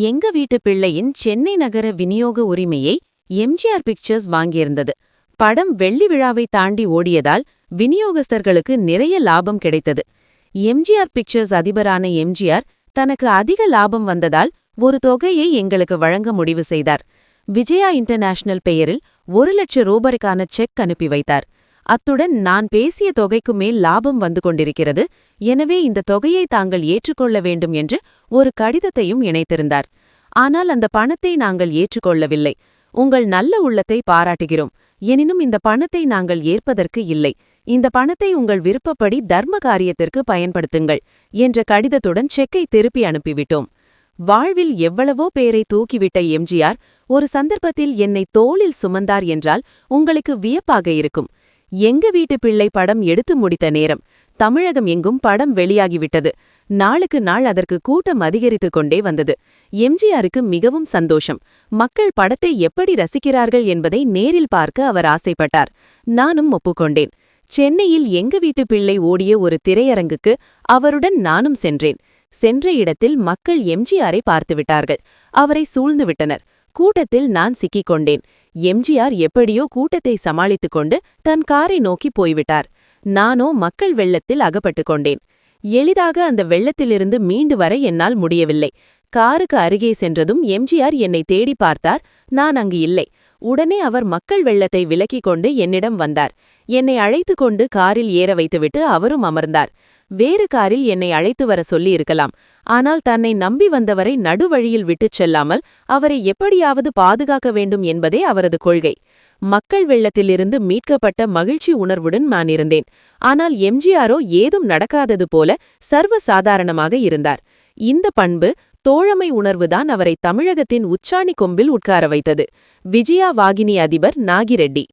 எங்க வீட்டு பிள்ளையின் சென்னை நகர விநியோக உரிமையை எம்ஜிஆர் பிக்சர்ஸ் வாங்கியிருந்தது. படம் வெள்ளி விழாவை தாண்டி ஓடியதால் விநியோகஸ்தர்களுக்கு நிறைய லாபம் கிடைத்தது. எம்ஜிஆர் பிக்சர்ஸ் அதிபரான எம்ஜிஆர் தனக்கு அதிக லாபம் வந்ததால் ஒரு தொகையை எங்களுக்கு வழங்க முடிவு செய்தார். விஜயா இன்டர்நேஷனல் பெயரில் 1,00,000 ரூபாய்க்கான செக் அனுப்பி வைத்தார். அத்துடன் நான் பேசிய தொகைக்கு மேல் லாபம் வந்து கொண்டிருக்கிறது, எனவே இந்த தொகையை தாங்கள் ஏற்றுக்கொள்ள வேண்டும் என்று ஒரு கடிதத்தையும் இணைத்திருந்தார். ஆனால் அந்த பணத்தை நாங்கள் ஏற்றுக்கொள்ளவில்லை. உங்கள் நல்ல உள்ளத்தை பாராட்டுகிறோம், எனினும் இந்த பணத்தை நாங்கள் ஏற்பதற்கு இல்லை. இந்த பணத்தை உங்கள் விருப்பப்படி தர்ம காரியத்திற்கு பயன்படுத்துங்கள் என்ற கடிதத்துடன் செக்கை திருப்பி அனுப்பிவிட்டோம். வாழ்வில் எவ்வளவோ பேரை தூக்கிவிட்ட எம்ஜிஆர் ஒரு சந்தர்ப்பத்தில் என்னை தோளில் சுமந்தார் என்றால் உங்களுக்கு வியப்பாக இருக்கும். எங்க வீட்டு பிள்ளை படம் எடுத்து முடித்த நேரம் தமிழகம் எங்கும் படம் வெளியாகிவிட்டது. நாளுக்கு நாள் அதற்கு கூட்டம் அதிகரித்துக் கொண்டே வந்தது. எம்ஜிஆருக்கு மிகவும் சந்தோஷம். மக்கள் படத்தை எப்படி ரசிக்கிறார்கள் என்பதை நேரில் பார்க்க அவர் ஆசைப்பட்டார். நானும் ஒப்புக்கொண்டேன். சென்னையில் எங்க வீட்டு பிள்ளை ஓடிய ஒரு திரையரங்குக்கு அவருடன் நானும் சென்றேன். சென்ற இடத்தில் மக்கள் எம்ஜிஆரை பார்த்துவிட்டார்கள். அவரை சூழ்ந்துவிட்டனர். கூட்டத்தில் நான் சிக்கிக் கொண்டேன். எம்ஜிஆர் எப்படியோ கூட்டத்தை சமாளித்துக் கொண்டு தன் காரை நோக்கி போய்விட்டார். நானோ மக்கள் வெள்ளத்தில் அகப்பட்டுக் கொண்டேன். எளிதாக அந்த வெள்ளத்திலிருந்து மீண்டு வர என்னால் முடியவில்லை. காருக்கு அருகே சென்றதும் எம்ஜிஆர் என்னை தேடி பார்த்தார். நான் அங்கு இல்லை. உடனே அவர் மக்கள் வெள்ளத்தை விலக்கிக் கொண்டு என்னிடம் வந்தார். என்னை அழைத்து கொண்டு காரில் ஏற வைத்துவிட்டு அவரும் அமர்ந்தார். வேறு காரில் என்னை அழைத்து வர சொல்லி இருக்கலாம். ஆனால் தன்னை நம்பி வந்தவரை நடுவழியில் விட்டுச் செல்லாமல் அவரை எப்படியாவது பாதுகாக்க வேண்டும் என்பதே அவரது கொள்கை. மக்கள் வெள்ளத்திலிருந்து மீட்கப்பட்ட மகிழ்ச்சி உணர்வுடன் நான் இருந்தேன். ஆனால் எம்ஜிஆரோ ஏதும் நடக்காதது போல சர்வ சாதாரணமாக இருந்தார். இந்த பண்பு, தோழமை உணர்வுதான் அவரை தமிழகத்தின் உச்சாணி கொம்பில் உட்கார வைத்தது. விஜயா வாகினி அதிபர் நாகிரெட்டி.